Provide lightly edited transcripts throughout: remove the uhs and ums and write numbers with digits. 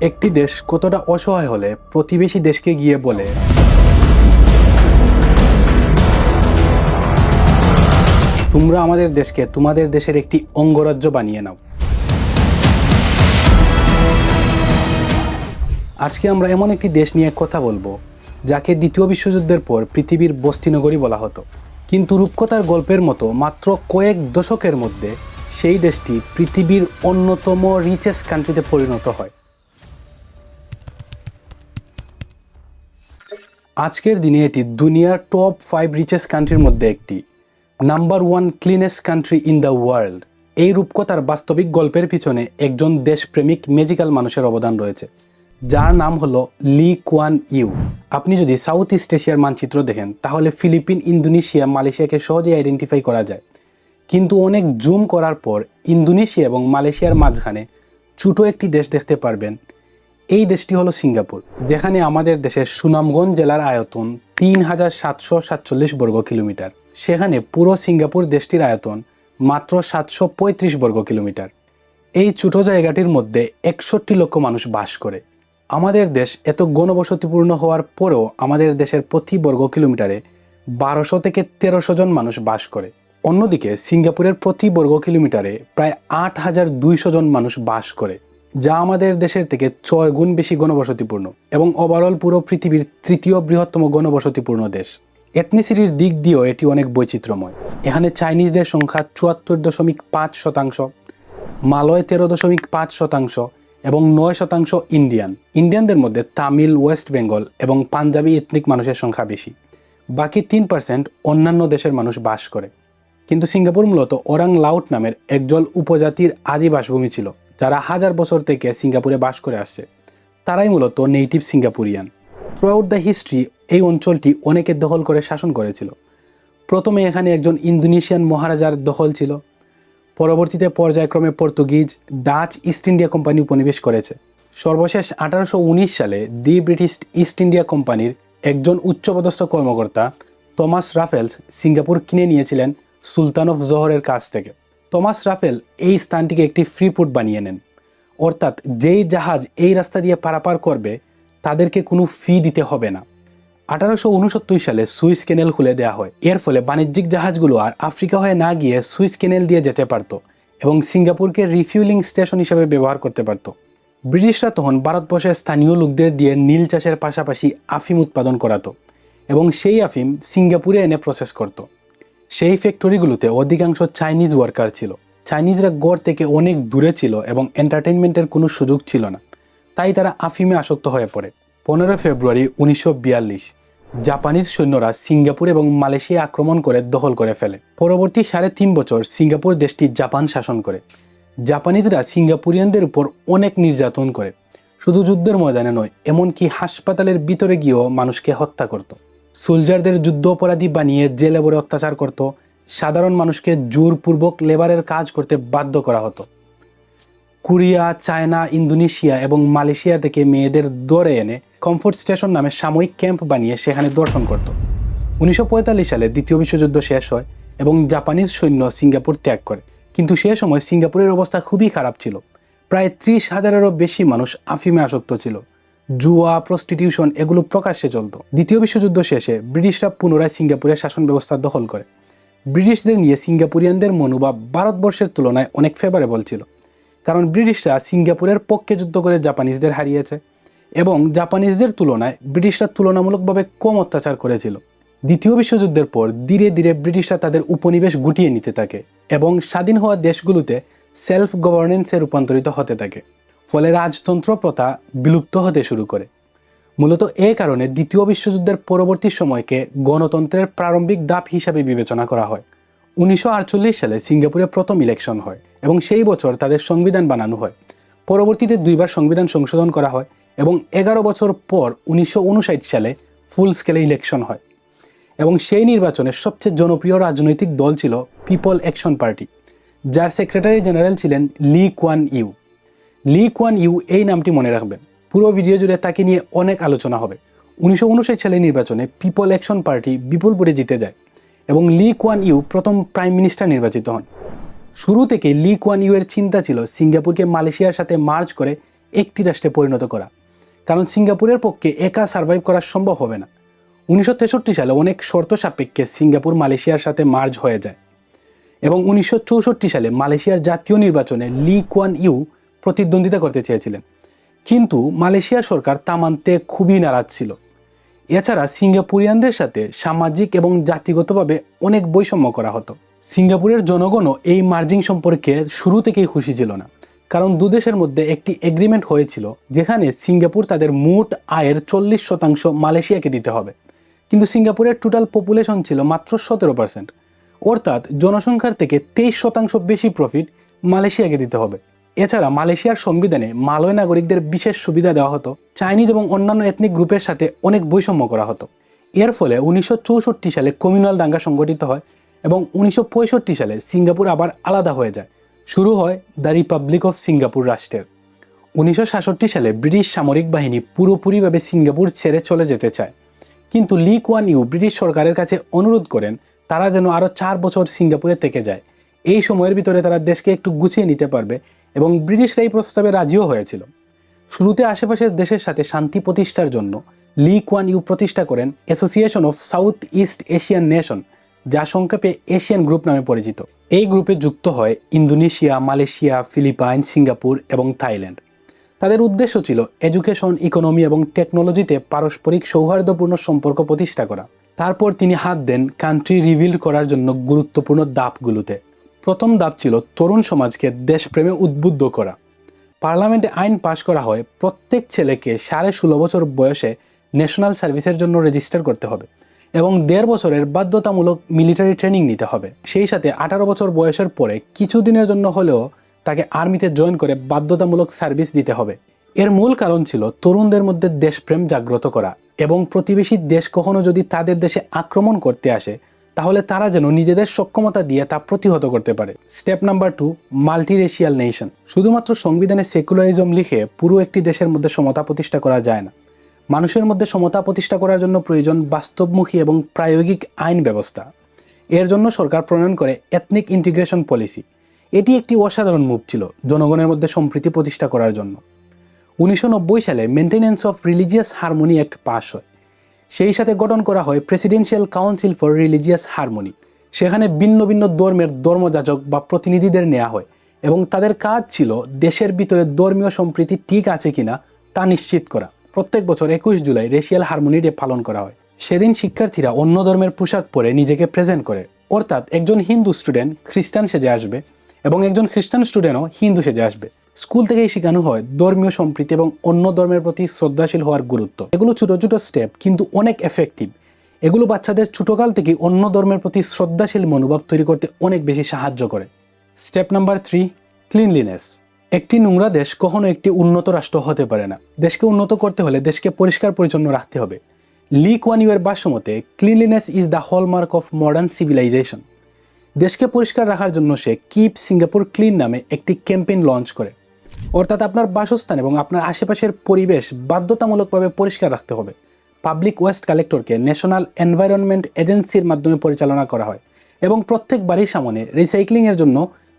একটি দেশ কতটা অসহায় হলে প্রতিবেশী দেশকে গিয়ে বলে, তোমরা আমাদের দেশকে তোমাদের দেশের একটি অঙ্গরাজ্য বানিয়ে নাও। আজকে আমরা এমন একটি দেশ নিয়ে কথা বলবো যাকে দ্বিতীয় বিশ্বযুদ্ধের পর পৃথিবীর বস্তিনগরী বলা হতো, কিন্তু রূপকথার গল্পের মতো মাত্র কয়েক দশকের মধ্যে সেই দেশটি পৃথিবীর অন্যতম রিচেস্ট কান্ট্রিতে পরিণত হয়। আজকের দিনে এটি দুনিয়ার টপ 5 রিচেস্ট কান্ট্রির মধ্যে একটি, number 1 cleanest country in the world. এই রূপকথার বাস্তবিক গল্পের পিছনে একজন দেশপ্রেমিক ম্যাজিক্যাল মানুষের অবদান রয়েছে, যার নাম হলো লি কুয়ান ইউ। আপনি যদি সাউথ ইস্ট এশিয়ার মানচিত্র দেখেন তাহলে ফিলিপিন, ইন্দোনেশিয়া, মালয়েশিয়াকে সহজেই আইডেন্টিফাই করা যায়, কিন্তু অনেক জুম করার পর ইন্দোনেশিয়া এবং মালয়েশিয়ার মাঝখানে ছোট একটি দেশ দেখতে পারবেন। এই দেশটি হলো সিঙ্গাপুর, যেখানে আমাদের দেশের সুনামগঞ্জ জেলার আয়তন 3747 বর্গ কিলোমিটার। সেখানে পুরো সিঙ্গাপুর দেশটির আয়তন মাত্র 735 বর্গ কিলোমিটার। এই ছোট জায়গাটির মধ্যে 61 লক্ষ মানুষ বাস করে। আমাদের দেশ এত ঘনবসতিপূর্ণ হওয়ার পরেও আমাদের দেশের প্রতি বর্গ কিলোমিটারে 1200 থেকে 1300 জন মানুষ বাস করে। অন্যদিকে সিঙ্গাপুরের প্রতি বর্গ কিলোমিটারে প্রায় 8200 জন মানুষ বাস করে, যা আমাদের দেশের থেকে 6 গুণ বেশি ঘনবসতিপূর্ণ এবং ওভারঅল পুরো পৃথিবীর তৃতীয় বৃহত্তম ঘনবসতিপূর্ণ দেশ। এথনিসিটির দিক দিয়েও এটি অনেক বৈচিত্র্যময়। এখানে চাইনিজদের সংখ্যা 74.5%, মালয় 13.5% এবং 9% ইন্ডিয়ানদের মধ্যে তামিল, ওয়েস্ট বেঙ্গল এবং পাঞ্জাবি এথনিক মানুষের সংখ্যা বেশি। বাকি 3% অন্যান্য দেশের মানুষ বাস করে। কিন্তু সিঙ্গাপুর মূলত ওরাং লাউট নামের একদল উপজাতির আদি বাসভূমি ছিল, যারা হাজার বছর থেকে সিঙ্গাপুরে বাস করে আসছে। তারাই মূলত native Singaporean. Throughout the history এই অঞ্চলটি অনেকে দখল করে শাসন করেছিল। প্রথমে এখানে একজন ইন্দোনেশিয়ান মহারাজার দখল ছিল। পরবর্তীতে পর্যায়ক্রমে Portuguese, Dutch, east India company উপনিবেশ করেছে। সর্বশেষ 1819 সালে দি ব্রিটিশ ইস্ট ইন্ডিয়া কোম্পানির একজন উচ্চপদস্থ কর্মকর্তা থমাস রাফেলস সিঙ্গাপুর কিনে নিয়েছিলেন সুলতান অফ জোহরের কাছ থেকে। থমাস রাফেল এই স্থানটিকে একটি ফ্রি পোর্ট বানিয়ে নেন, অর্থাৎ যেই জাহাজ এই রাস্তা দিয়ে পারাপার করবে তাদেরকে কোনো ফি দিতে হবে না। 1869 সালে সুইস ক্যানেল খুলে দেওয়া হয়। এর ফলে বাণিজ্যিক জাহাজগুলো আর আফ্রিকা হয়ে না গিয়ে সুইস ক্যানেল দিয়ে যেতে পারত এবং সিঙ্গাপুরকে রিফিউলিং স্টেশন হিসেবে ব্যবহার করতে পারত। ব্রিটিশরা তখন ভারতবর্ষের স্থানীয় লোকদের দিয়ে নীল চাষের পাশাপাশি আফিম উৎপাদন করাতো এবং সেই আফিম সিঙ্গাপুরে এনে প্রসেস করত। সেই ফ্যাক্টরিগুলোতে অধিকাংশ চাইনিজ ওয়ার্কার ছিল। চাইনিজরা গড় থেকে অনেক দূরে ছিল এবং এন্টারটেইনমেন্টের কোনো সুযোগ ছিল না, তাই তারা আফিমে আসক্ত হয়ে পড়ে। 15 ফেব্রুয়ারি 1942 জাপানিজ সৈন্যরা সিঙ্গাপুর এবং মালয়েশিয়া আক্রমণ করে দখল করে ফেলে। পরবর্তী 3.5 বছর সিঙ্গাপুর দেশটি জাপান শাসন করে। জাপানিজরা সিঙ্গাপুরিয়ানদের উপর অনেক নির্যাতন করে, শুধু যুদ্ধের ময়দানে নয়, এমনকি হাসপাতালের ভিতরে গিয়েও মানুষকে হত্যা করত। সোলজারদের যুদ্ধ অপরাধী বানিয়ে জেলে ভরে অত্যাচার করত। সাধারণ মানুষকে জোরপূর্বক লেবারের কাজ করতে বাধ্য করা হতো। কোরিয়া, চায়না, ইন্দোনেশিয়া এবং মালয়েশিয়া থেকে মেয়েদের ধরে এনে কমফোর্ট স্টেশন নামে সাময়িক ক্যাম্প বানিয়ে সেখানে দর্শন করত। 1945 সালে দ্বিতীয় বিশ্বযুদ্ধ শেষ হয় এবং জাপানিজ সৈন্য সিঙ্গাপুর ত্যাগ করে, কিন্তু সে সময় সিঙ্গাপুরের অবস্থা খুবই খারাপ ছিল। প্রায় 30,000-এরও বেশি মানুষ আফিমে আসক্ত ছিল। জুয়া, প্রস্টিটিউশন এগুলো প্রকাশ্যে চলত। দ্বিতীয় বিশ্বযুদ্ধ শেষে ব্রিটিশরা পুনরায় সিঙ্গাপুরের শাসন ব্যবস্থা দখল করে। ব্রিটিশদের নিয়ে সিঙ্গাপুরিয়ানদের মনোভাব ভারতবর্ষের তুলনায় অনেক ফেভারেবল ছিল, কারণ ব্রিটিশরা সিঙ্গাপুরের পক্ষে যুদ্ধ করে জাপানিজদের হারিয়েছে এবং জাপানিজদের তুলনায় ব্রিটিশরা তুলনামূলকভাবে কম অত্যাচার করেছিল। দ্বিতীয় বিশ্বযুদ্ধের পর ধীরে ধীরে ব্রিটিশরা তাদের উপনিবেশ গুটিয়ে নিতে থাকে এবং স্বাধীন হওয়া দেশগুলোতে সেলফ গভর্নেন্সে রূপান্তরিত হতে থাকে, ফলে রাজতন্ত্র প্রথা বিলুপ্ত হতে শুরু করে। মূলত এ কারণে দ্বিতীয় বিশ্বযুদ্ধের পরবর্তী সময়কে গণতন্ত্রের প্রারম্ভিক ধাপ হিসাবে বিবেচনা করা হয়। 1948 সালে সিঙ্গাপুরে প্রথম ইলেকশন হয় এবং সেই বছর তাদের সংবিধান বানানো হয়। পরবর্তীতে 2বার সংবিধান সংশোধন করা হয় এবং 11 বছর পর 1959 সালে ফুল স্কেলে ইলেকশন হয় এবং সেই নির্বাচনে সবচেয়ে জনপ্রিয় রাজনৈতিক দল ছিল পিপল অ্যাকশন পার্টি, যার সেক্রেটারি জেনারেল ছিলেন লি Kuan you. Li Kuan you এই নামটি মনে রাখবেন, পুরো ভিডিও জুড়ে তাকে নিয়ে অনেক আলোচনা হবে। 1959 সালের নির্বাচনে পিপল অ্যাকশন পার্টি বিপুল ভোটে জিতে যায় এবং লি কুয়ান ইউ প্রথম প্রাইম মিনিস্টার নির্বাচিত হন। শুরু থেকে লি কুয়ান ইউ এর চিন্তা ছিল সিঙ্গাপুরকে মালয়েশিয়ার সাথে মার্জ করে একটি রাষ্ট্রে পরিণত করা, কারণ সিঙ্গাপুরের পক্ষে একা সার্ভাইভ করা সম্ভব হবে না। 1963 সালে অনেক শর্ত সাপেক্ষে সিঙ্গাপুর মালয়েশিয়ার সাথে মার্জ হয়ে যায় এবং 1964 সালে মালয়েশিয়ার জাতীয় নির্বাচনে লি কুয়ান ইউ প্রতিদ্বন্দ্বিতা করতে চেয়েছিলেন, কিন্তু মালয়েশিয়ার সরকার তা মানতে খুবই নারাজ ছিল। এছাড়া সিঙ্গাপুরিয়ানদের সাথে সামাজিক এবং জাতিগতভাবে অনেক বৈষম্য করা হতো। সিঙ্গাপুরের জনগণও এই মার্জিং সম্পর্কে শুরু থেকেই খুশি ছিল না, কারণ দুদেশের মধ্যে একটি এগ্রিমেন্ট হয়েছিল যেখানে সিঙ্গাপুর তাদের মোট আয়ের 40% মালয়েশিয়াকে দিতে হবে, কিন্তু সিঙ্গাপুরের টোটাল পপুলেশন ছিল মাত্র 17%, অর্থাৎ জনসংখ্যার থেকে 23% বেশি প্রফিট মালয়েশিয়াকে দিতে হবে। এছাড়া মালয়েশিয়ার সংবিধানে মালয় নাগরিকদের বিশেষ সুবিধা দেওয়া হতো, চাইনিজ এবং অন্যান্য এথনিক গ্রুপের সাথে অনেক বৈষম্য করা হতো। এর ফলে 1964 সালে কমিউনাল দাঙ্গা সংগঠিত হয় এবং 1965 সালে সিঙ্গাপুর আবার আলাদা হয়ে যায়। শুরু হয় দ্য রিপাবলিক অফ সিঙ্গাপুর রাষ্ট্রের। 1966 সালে ব্রিটিশ সামরিক বাহিনী পুরোপুরিভাবে সিঙ্গাপুর ছেড়ে চলে যেতে চায়, কিন্তু লি কুয়ান ইউ ব্রিটিশ সরকারের কাছে অনুরোধ করেন তারা যেন আরও 4 বছর সিঙ্গাপুরে থেকে যায়। এই সময়ের ভিতরে তারা দেশকে একটু গুছিয়ে নিতে পারবে এবং ব্রিটিশরা এই প্রস্তাবে রাজিও হয়েছিল। শুরুতে আশেপাশের দেশের সাথে শান্তি প্রতিষ্ঠার জন্য লি কুয়ান ইউ প্রতিষ্ঠা করেন association of south east Asian nation, যা সংক্ষেপে এশিয়ান গ্রুপ নামে পরিচিত। এই গ্রুপে যুক্ত হয় ইন্দোনেশিয়া, মালয়েশিয়া, ফিলিপাইন, সিঙ্গাপুর এবং থাইল্যান্ড। তাদের উদ্দেশ্য ছিল এডুকেশন, ইকোনমি এবং টেকনোলজিতে পারস্পরিক সৌহার্দ্যপূর্ণ সম্পর্ক প্রতিষ্ঠা করা। তারপর তিনি হাত দেন কান্ট্রি রিবিল্ড করার জন্য গুরুত্বপূর্ণ ধাপগুলোতে। প্রথম ধাপ ছিল তরুণ সমাজকে দেশপ্রেমে উদ্বুদ্ধ করা। পার্লামেন্টে আইন পাশ করা হয় প্রত্যেক ছেলেকে 16.5 বছর বয়সে ন্যাশনাল সার্ভিসের জন্য রেজিস্টার করতে হবে এবং 1.5 বছরের বাধ্যতামূলক মিলিটারি ট্রেনিং নিতে হবে। সেই সাথে 18 বছর বয়সের পরে কিছুদিনের জন্য হলেও তাকে আর্মিতে জয়েন করে বাধ্যতামূলক সার্ভিস দিতে হবে। এর মূল কারণ ছিল তরুণদের মধ্যে দেশপ্রেম জাগ্রত করা এবং প্রতিবেশী দেশ কখনো যদি তাদের দেশে আক্রমণ করতে আসে তাহলে তারা যেন নিজেদের সক্ষমতা দিয়ে তা প্রতিহত করতে পারে। Step number 2, multiracial nation. শুধুমাত্র সংবিধানে সেকুলারিজম লিখে পুরো একটি দেশের মধ্যে সমতা প্রতিষ্ঠা করা যায় না। মানুষের মধ্যে সমতা প্রতিষ্ঠা করার জন্য প্রয়োজন বাস্তবমুখী এবং প্রায়োগিক আইন ব্যবস্থা। এর জন্য সরকার প্রণয়ন করে এথনিক ইন্টিগ্রেশন পলিসি। এটি একটি অসাধারণ মুভ ছিল জনগণের মধ্যে সম্প্রীতি প্রতিষ্ঠা করার জন্য। 1990 সালে maintenance of religious harmony act pass হয়। সেই সাথে গঠন করা হয় presidential council for religious harmony. সেখানে ভিন্ন ভিন্ন ধর্মের ধর্মযাজক বা প্রতিনিধিদের নেওয়া হয় এবং তাদের কাজ ছিল দেশের ভিতরে ধর্মীয় সম্প্রীতি ঠিক আছে কিনা তা নিশ্চিত করা। প্রত্যেক বছর 21 জুলাই রেশিয়াল হারমোনি ডে পালন করা হয়। সেদিন শিক্ষার্থীরা অন্য ধর্মের পোশাক পরে নিজেকে প্রেজেন্ট করে, অর্থাৎ একজন হিন্দু স্টুডেন্ট খ্রিস্টান সেজে আসবে এবং একজন খ্রিস্টান স্টুডেন্টও হিন্দু সেজে আসবে। স্কুল থেকেই শেখানো হয় ধর্মীয় সম্প্রীতি এবং অন্য ধর্মের প্রতি শ্রদ্ধাশীল হওয়ার গুরুত্ব। এগুলো ছোট ছোট স্টেপ কিন্তু অনেক এফেক্টিভ। এগুলো বাচ্চাদের ছোটকাল থেকে অন্য ধর্মের প্রতি শ্রদ্ধাশীল মনোভাব তৈরি করতে অনেক বেশি সাহায্য করে। Step number 3, cleanliness. একটি নোংরা দেশ কখনো একটি উন্নত রাষ্ট্র হতে পারে না। দেশকে উন্নত করতে হলে দেশকে পরিষ্কার পরিচ্ছন্ন রাখতে হবে। লি কুয়ান ইউ এর ভাষ্যমতে cleanliness is the hallmark of modern civilization. দেশকে পরিষ্কার রাখার জন্য সে কিপ সিঙ্গাপুর ক্লিন নামে একটি ক্যাম্পেইন লঞ্চ করে, অর্থাৎ আপনার বাসস্থান এবং আপনার আশেপাশের পরিবেশ বাধ্যতামূলকভাবে পরিষ্কার রাখতে হবে। পাবলিক ওয়েস্ট কালেক্টরকে ন্যাশনাল এনভায়রনমেন্ট এজেন্সির মাধ্যমে পরিচালনা করা হয় এবং প্রত্যেক বাড়ির সামনে রিসাইক্লিংয়ের জন্য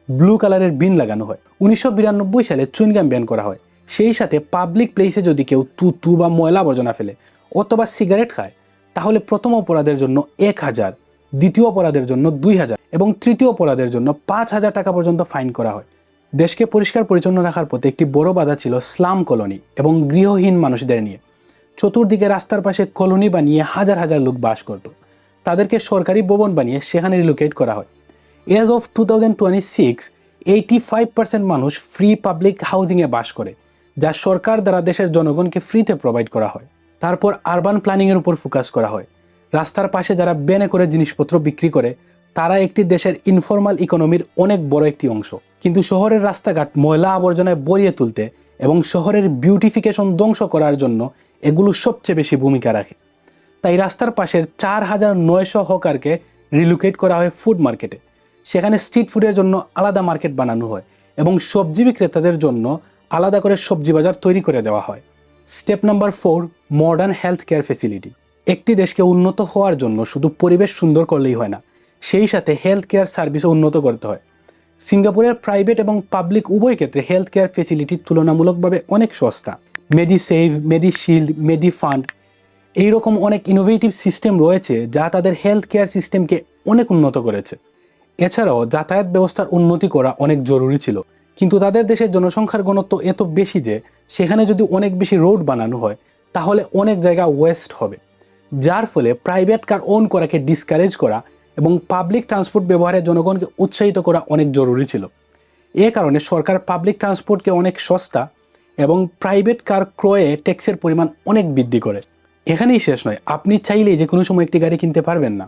ব্লু কালারের বিন লাগানো হয়। 1992 সালে চুইংগাম ব্যান করা হয়। সেই সাথে পাবলিক প্লেসে যদি কেউ তুতু বা ময়লা আবর্জনা ফেলে অথবা সিগারেট খায় তাহলে প্রথম অপরাধের জন্য 1000, দ্বিতীয় অপরাধের জন্য 2000 এবং তৃতীয় অপরাধের জন্য 5000 টাকা পর্যন্ত ফাইন করা হয়। দেশকে পরিষ্কার পরিচ্ছন্ন রাখার পথে একটি বড় বাধা ছিল স্লাম কলোনি এবং গৃহহীন মানুষদের নিয়ে। চতুর্দিকে রাস্তার পাশে কলোনি বানিয়ে হাজার হাজার লোক বাস করত। তাদেরকে সরকারি ভবন বানিয়ে সেখানে রিলোকেট করা হয়। এজ অফ 2026 85% মানুষ ফ্রি পাবলিক হাউজিংয়ে বাস করে, যা সরকার দ্বারা দেশের জনগণকে ফ্রিতে প্রোভাইড করা হয়। তারপর আরবান প্ল্যানিংয়ের উপর ফোকাস করা হয়। রাস্তার পাশে যারা ব্যানে করে জিনিসপত্র বিক্রি করে তারা একটি দেশের ইনফর্মাল ইকোনমির অনেক বড় একটি অংশ। কিন্তু শহরের রাস্তাঘাট ময়লা আবর্জনায় ভরিয়ে তুলতে এবং শহরের বিউটিফিকেশন ধ্বংস করার জন্য এগুলো সবচেয়ে বেশি ভূমিকা রাখে। তাই রাস্তার পাশের 4900 হকারকে রিলোকেট করা হয় ফুড মার্কেটে। সেখানে স্ট্রিট ফুডের জন্য আলাদা মার্কেট বানানো হয় এবং সবজি বিক্রেতাদের জন্য আলাদা করে সবজি বাজার তৈরি করে দেওয়া হয়। Step number 4, modern health care facility. একটি দেশকে উন্নত হওয়ার জন্য শুধু পরিবেশ সুন্দর করলেই হয় না, সেই সাথে হেলথ কেয়ার সার্ভিসও উন্নত করতে হয়। সিঙ্গাপুরের প্রাইভেট এবং পাবলিক উভয় ক্ষেত্রে হেলথ কেয়ার ফেসিলিটি তুলনামূলকভাবে অনেক সস্তা। মেডিসেভ, মেডিশিল্ড, মেডিফান্ড এইরকম অনেক ইনোভেটিভ সিস্টেম রয়েছে যা তাদের হেলথ কেয়ার সিস্টেমকে অনেক উন্নত করেছে। এছাড়াও যাতায়াত ব্যবস্থার উন্নতি করা অনেক জরুরি ছিল, কিন্তু তাদের দেশের জনসংখ্যার ঘনত্ব এত বেশি যে সেখানে যদি অনেক বেশি রোড বানানো হয় তাহলে অনেক জায়গা ওয়েস্ট হবে, যার ফলে প্রাইভেট কার ওন করাকে ডিসকারেজ করা এবং পাবলিক ট্রান্সপোর্ট ব্যবহারে জনগণকে উৎসাহিত করা অনেক জরুরি ছিল। এ কারণে সরকার পাবলিক ট্রান্সপোর্টকে অনেক সস্তা এবং প্রাইভেট কার ক্রয়ে ট্যাক্সের পরিমাণ অনেক বৃদ্ধি করে। এখানেই শেষ নয়, আপনি চাইলেই যে কোনো সময় একটি গাড়ি কিনতে পারবেন না।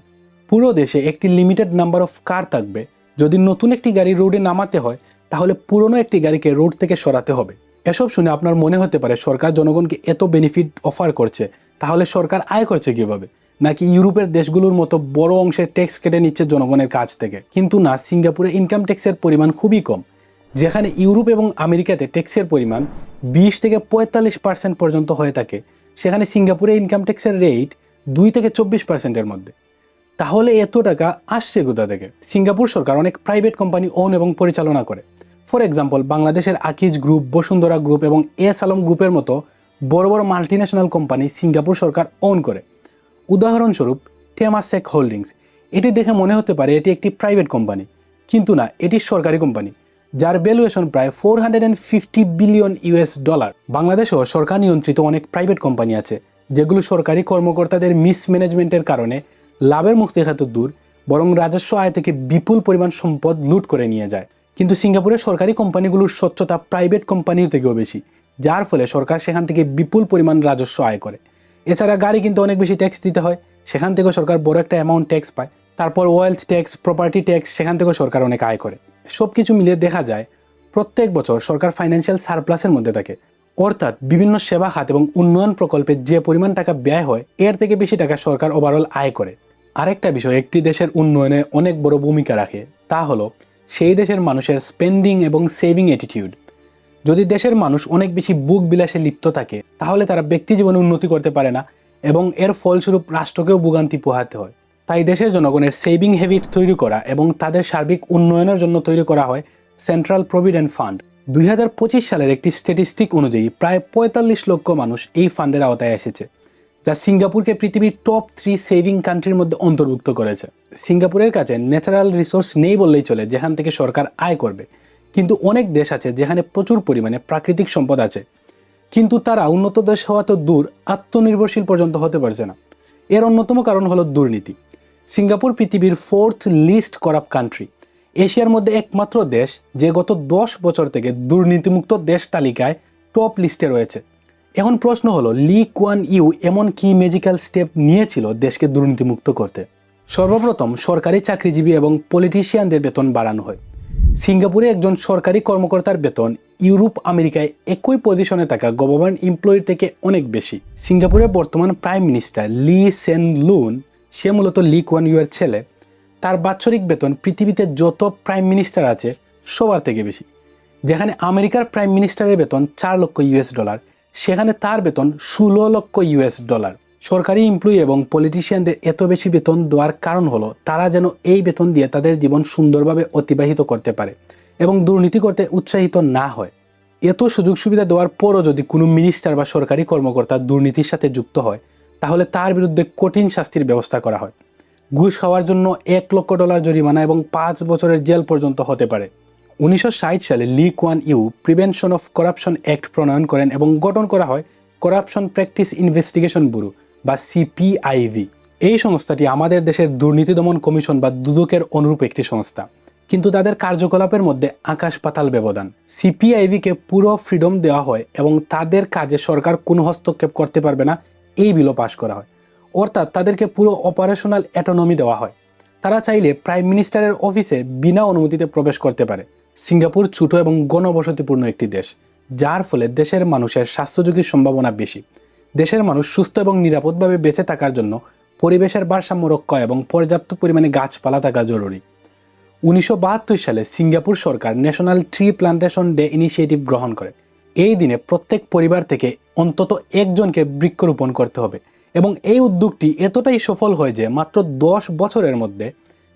পুরো দেশে একটি লিমিটেড নাম্বার অফ কার থাকবে। যদি নতুন একটি গাড়ি রোডে নামাতে হয় তাহলে পুরনো একটি গাড়িকে রোড থেকে সরাতে হবে। এসব শুনে আপনার মনে হতে পারে সরকার জনগণকে এত বেনিফিট অফার করছে, তাহলে সরকার আয় করছে কিভাবে? নাকি ইউরোপের দেশগুলোর মতো বড় অংশের ট্যাক্স কেটে নিচ্ছে জনগণের কাছ থেকে? কিন্তু না, সিঙ্গাপুরে ইনকাম ট্যাক্সের পরিমাণ খুবই কম। যেখানে ইউরোপ এবং আমেরিকাতে ট্যাক্সের পরিমাণ 20 থেকে 45% পর্যন্ত হয়ে থাকে, সেখানে সিঙ্গাপুরে ইনকাম ট্যাক্সের রেট 2 থেকে 24%-এর মধ্যে। তাহলে এত টাকা আসছে কোথা থেকে? সিঙ্গাপুর সরকার অনেক প্রাইভেট কোম্পানি ওন এবং পরিচালনা করে। ফর এক্সাম্পল, বাংলাদেশের আকিজ গ্রুপ, বসুন্ধরা গ্রুপ এবং এস আলম গ্রুপের মতো বড় বড় মাল্টিন্যাশনাল কোম্পানি সিঙ্গাপুর সরকার ওন করে। উদাহরণস্বরূপ টেমাসেক হোল্ডিংস, এটি দেখে মনে হতে পারে এটি একটি প্রাইভেট কোম্পানি, কিন্তু না, এটি সরকারি কোম্পানি যার ভ্যালুয়েশন প্রায় $450 বিলিয়ন। বাংলাদেশেও সরকার নিয়ন্ত্রিত অনেক প্রাইভেট কোম্পানি আছে যেগুলো সরকারি কর্মকর্তাদের মিসম্যানেজমেন্টের কারণে লাভের মুখ দেখা তো দূর, বরং রাজস্ব আয় থেকে বিপুল পরিমাণ সম্পদ লুট করে নিয়ে যায়। কিন্তু সিঙ্গাপুরের সরকারি কোম্পানিগুলোর স্বচ্ছতা প্রাইভেট কোম্পানির থেকেও বেশি, যার ফলে সরকার সেখান থেকে বিপুল পরিমাণ রাজস্ব আয় করে। এছাড়া গাড়ি কিনতে অনেক বেশি ট্যাক্স দিতে হয়, সেখান থেকেও সরকার বড় একটা অ্যামাউন্ট ট্যাক্স পায়। তারপর ওয়েলথ ট্যাক্স, প্রপার্টি ট্যাক্স, সেখান থেকেও সরকার অনেক আয় করে। সব কিছু মিলিয়ে দেখা যায় প্রত্যেক বছর সরকার ফাইন্যান্সিয়াল সারপ্লাসের মধ্যে থাকে, অর্থাৎ বিভিন্ন সেবা খাত এবং উন্নয়ন প্রকল্পে যে পরিমাণ টাকা ব্যয় হয় এর থেকে বেশি টাকা সরকার ওভারঅল আয় করে। আরেকটা বিষয় একটি দেশের উন্নয়নে অনেক বড় ভূমিকা রাখে, তা হলো সেই দেশের মানুষের স্পেন্ডিং এবং সেভিং অ্যাটিটিউড। যদি দেশের মানুষ অনেক বেশি বুক বিলাসে লিপ্ত থাকে তাহলে তারা ব্যক্তি জীবনে উন্নতি করতে পারে না এবং এর ফলস্বরূপ রাষ্ট্রকেও ভোগান্তি পোহাতে হয়। তাই দেশের জনগণের সেভিং হ্যাবিট তৈরি করা এবং তাদের সার্বিক উন্নয়নের জন্য তৈরি করা হয় সেন্ট্রাল প্রভিডেন্ট ফান্ড। 2025 সালের একটি স্ট্যাটিস্টিক অনুযায়ী প্রায় 45 লক্ষ মানুষ এই ফান্ডের আওতায় এসেছে, যা সিঙ্গাপুরকে পৃথিবীর টপ 3 সেভিং কান্ট্রির মধ্যে অন্তর্ভুক্ত করেছে। সিঙ্গাপুরের কাছে ন্যাচারাল রিসোর্স নেই বললেই চলে যেখান থেকে সরকার আয় করবে, কিন্তু অনেক দেশ আছে যেখানে প্রচুর পরিমাণে প্রাকৃতিক সম্পদ আছে, কিন্তু তারা উন্নত দেশ হওয়া তো দূর, আত্মনির্ভরশীল পর্যন্ত হতে পারছে না। এর অন্যতম কারণ হলো দুর্নীতি। সিঙ্গাপুর পৃথিবীর 4th লিস্ট করাপ্ট কান্ট্রি, এশিয়ার মধ্যে একমাত্র দেশ যে গত 10 বছর থেকে দুর্নীতিমুক্ত দেশ তালিকায় টপ লিস্টে রয়েছে। এখন প্রশ্ন হলো, লি কুয়ান ইউ এমন কি ম্যাজিক্যাল স্টেপ নিয়েছিল দেশকে দুর্নীতিমুক্ত করতে? সর্বপ্রথম সরকারি চাকরিজীবী এবং পলিটিশিয়ানদের বেতন বাড়ানো হয়। সিঙ্গাপুরে একজন সরকারি কর্মকর্তার বেতন ইউরোপ আমেরিকায় একই পজিশনে থাকা গভর্নমেন্ট এমপ্লয়ির থেকে অনেক বেশি। সিঙ্গাপুরের বর্তমান প্রাইম মিনিস্টার লি সেন লুন, সে মূলত লি কুয়ান ইউ এর ছেলে। তার বাৎসরিক বেতন পৃথিবীতে যত প্রাইম মিনিস্টার আছে সবার থেকে বেশি। যেখানে আমেরিকার প্রাইম মিনিস্টারের বেতন $4 লক্ষ, সেখানে তার বেতন $16 লক্ষ। সরকারি এমপ্লয়ি এবং পলিটিশিয়ানদের এত বেশি বেতন দেওয়ার কারণ হলো তারা যেন এই বেতন দিয়ে তাদের জীবন সুন্দরভাবে অতিবাহিত করতে পারে এবং দুর্নীতি করতে উৎসাহিত না হয়। এত সুযোগ সুবিধা দেওয়ার পরও যদি কোনো মিনিস্টার বা সরকারি কর্মকর্তা দুর্নীতির সাথে যুক্ত হয় তাহলে তার বিরুদ্ধে কঠিন শাস্তির ব্যবস্থা করা হয়। ঘুষ খাওয়ার জন্য $1 লক্ষ জরিমানা এবং 5 বছরের জেল পর্যন্ত হতে পারে। 1960 সালে Lee Kuan Yew prevention of corruption act প্রণয়ন করেন এবং গঠন করা হয় করাপশন প্র্যাকটিস ইনভেস্টিগেশন ব্যুরো বা সিপিআইভি। এই সংস্থাটি আমাদের দেশের দুর্নীতি দমন কমিশন বা দুদকের অনুরূপ একটি সংস্থা, কিন্তু তাদের কার্যকলাপের মধ্যে আকাশ পাতাল ব্যবধান। সিপিআইভিকে পুরো ফ্রিডম দেওয়া হয় এবং তাদের কাজে সরকার কোনো হস্তক্ষেপ করতে পারবে না এই বিলও পাশ করা হয়, অর্থাৎ তাদেরকে পুরো অপারেশনাল অ্যাটোনমি দেওয়া হয়। তারা চাইলে প্রাইম মিনিস্টারের অফিসে বিনা অনুমতিতে প্রবেশ করতে পারে। সিঙ্গাপুর ছোট এবং ঘনবসতিপূর্ণ একটি দেশ, যার ফলে দেশের মানুষের স্বাস্থ্য ঝুঁকির সম্ভাবনা বেশি। দেশের মানুষ সুস্থ এবং নিরাপদভাবে বেঁচে থাকার জন্য পরিবেশের ভারসাম্য রক্ষা এবং পর্যাপ্ত পরিমাণে গাছপালা থাকা জরুরি। 1972 সালে সিঙ্গাপুর সরকার national tree plantation day initiative গ্রহণ করে। এই দিনে প্রত্যেক পরিবার থেকে অন্তত একজনকে বৃক্ষরোপণ করতে হবে এবং এই উদ্যোগটি এতটাই সফল হয় যে মাত্র 10 বছরের মধ্যে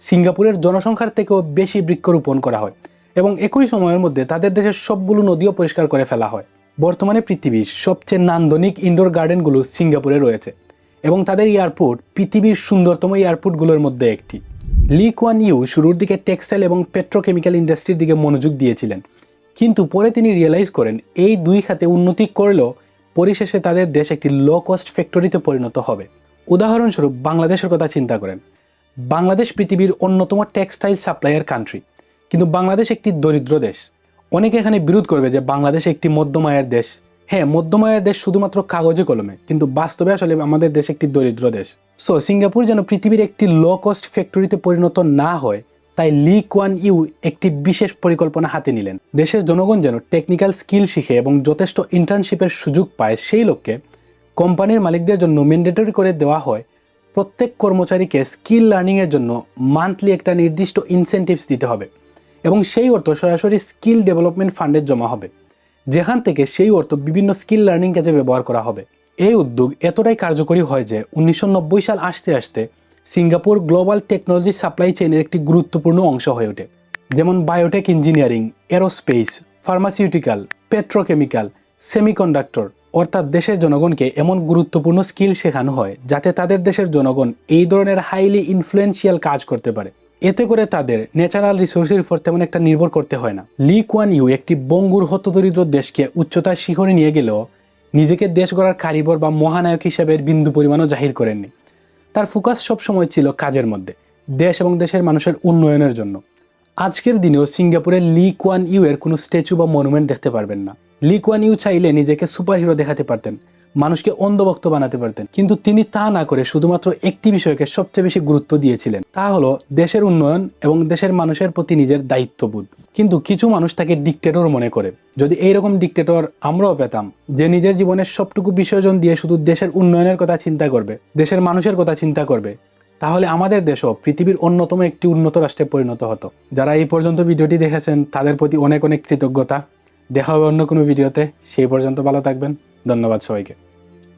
সিঙ্গাপুরের জনসংখ্যার থেকেও বেশি বৃক্ষরোপণ করা হয় এবং একই সময়ের মধ্যে তাদের দেশের সবগুলো নদীও পরিষ্কার করে ফেলা হয়। বর্তমানে পৃথিবীর সবচেয়ে নান্দনিক ইনডোর গার্ডেনগুলো সিঙ্গাপুরে রয়েছে এবং তাদের এয়ারপোর্ট পৃথিবীর সুন্দরতম এয়ারপোর্টগুলোর মধ্যে একটি। লি কুয়ান ইউ শুরুর দিকে টেক্সটাইল এবং পেট্রোকেমিক্যাল ইন্ডাস্ট্রির দিকে মনোযোগ দিয়েছিলেন, কিন্তু পরে তিনি রিয়েলাইজ করেন এই দুই খাতে উন্নতি করলেও পরিশেষে তাদের দেশ একটি লো কস্ট ফ্যাক্টরিতে পরিণত হবে। উদাহরণস্বরূপ বাংলাদেশের কথা চিন্তা করেন। বাংলাদেশ পৃথিবীর অন্যতম টেক্সটাইল সাপ্লায়ার কান্ট্রি, কিন্তু বাংলাদেশ একটি দরিদ্র দেশ। অনেকে এখানে বিরোধ করবে যে বাংলাদেশ একটি মধ্যম আয়ের দেশ। হ্যাঁ, মধ্যম আয়ের দেশ শুধুমাত্র কাগজে কলমে, কিন্তু বাস্তবে আসলে আমাদের দেশ একটি দরিদ্র দেশ। সো সিঙ্গাপুর যেন পৃথিবীর একটি লো কস্ট ফ্যাক্টরিতে পরিণত না হয়, তাই লি কুয়ান ইউ একটি বিশেষ পরিকল্পনা হাতে নিলেন। দেশের জনগণ যেন টেকনিক্যাল স্কিল শিখে এবং যথেষ্ট ইন্টার্নশিপের সুযোগ পায়, সেই লক্ষ্যে কোম্পানির মালিকদের জন্য ম্যান্ডেটরি করে দেওয়া হয় প্রত্যেক কর্মচারীকে স্কিল লার্নিংয়ের জন্য মান্থলি একটা নির্দিষ্ট ইনসেন্টিভস দিতে হবে এবং সেই অর্থ সরাসরি স্কিল ডেভেলপমেন্ট ফান্ডে জমা হবে, যেখান থেকে সেই অর্থ বিভিন্ন স্কিল লার্নিং কাজে ব্যবহার করা হবে। এই উদ্যোগ এতটাই কার্যকরী হয় যে 1990 সাল আসতে আসতে সিঙ্গাপুর গ্লোবাল টেকনোলজি সাপ্লাই চেইনের একটি গুরুত্বপূর্ণ অংশ হয়ে ওঠে। যেমন biotech engineering, aerospace, pharmaceutical, petrochemical, semiconductor, অর্থাৎ দেশের জনগণকে এমন গুরুত্বপূর্ণ স্কিল শেখানো হয় যাতে তাদের দেশের জনগণ এই ধরনের হাইলি ইনফ্লুয়েন্সিয়াল কাজ করতে পারে। এতে করে তাদের ন্যাচারাল রিসোর্সের উপর তেমন একটা নির্ভর করতে হয় না। লি কুয়ান ইউ একটি বঙ্গুর হতদরিদ্র দেশকে উচ্চতার শিখরে নিয়ে গেলেও নিজেকে দেশ গড়ার কারিগর বা মহানায়ক হিসেবে বিন্দু পরিমাণও জাহির করেননি। তার ফোকাস সবসময় ছিল কাজের মধ্যে, দেশ এবং দেশের মানুষের উন্নয়নের জন্য। আজকের দিনেও সিঙ্গাপুরের লি কুয়ান ইউ এর কোনো স্ট্যাচু বা মনুমেন্ট দেখতে পারবেন না। লি কুয়ান ইউ চাইলে নিজেকে সুপার হিরো দেখাতে পারতেন, মানুষকে অন্ধভক্ত বানাতে পারতেন, কিন্তু তিনি তা না করে শুধুমাত্র একটি বিষয়কে সবচেয়ে বেশি গুরুত্ব দিয়েছিলেন, তা হলো দেশের উন্নয়ন এবং দেশের মানুষের প্রতি নিজের দায়িত্ববোধ। কিন্তু কিছু মানুষ তাকে ডিক্টেটর মনে করে। যদি এইরকম ডিক্টেটর আমরাও পেতাম, যে নিজের জীবনের সবটুকু বিসর্জন দিয়ে শুধু দেশের উন্নয়নের কথা চিন্তা করবে, দেশের মানুষের কথা চিন্তা করবে, তাহলে আমাদের দেশও পৃথিবীর অন্যতম একটি উন্নত রাষ্ট্রে পরিণত হতো। যারা এই পর্যন্ত ভিডিওটি দেখেছেন তাদের প্রতি অনেক অনেক কৃতজ্ঞতা। দেখা হবে অন্য কোনো ভিডিওতে। সেই পর্যন্ত ভালো থাকবেন। ধন্যবাদ সবাইকে।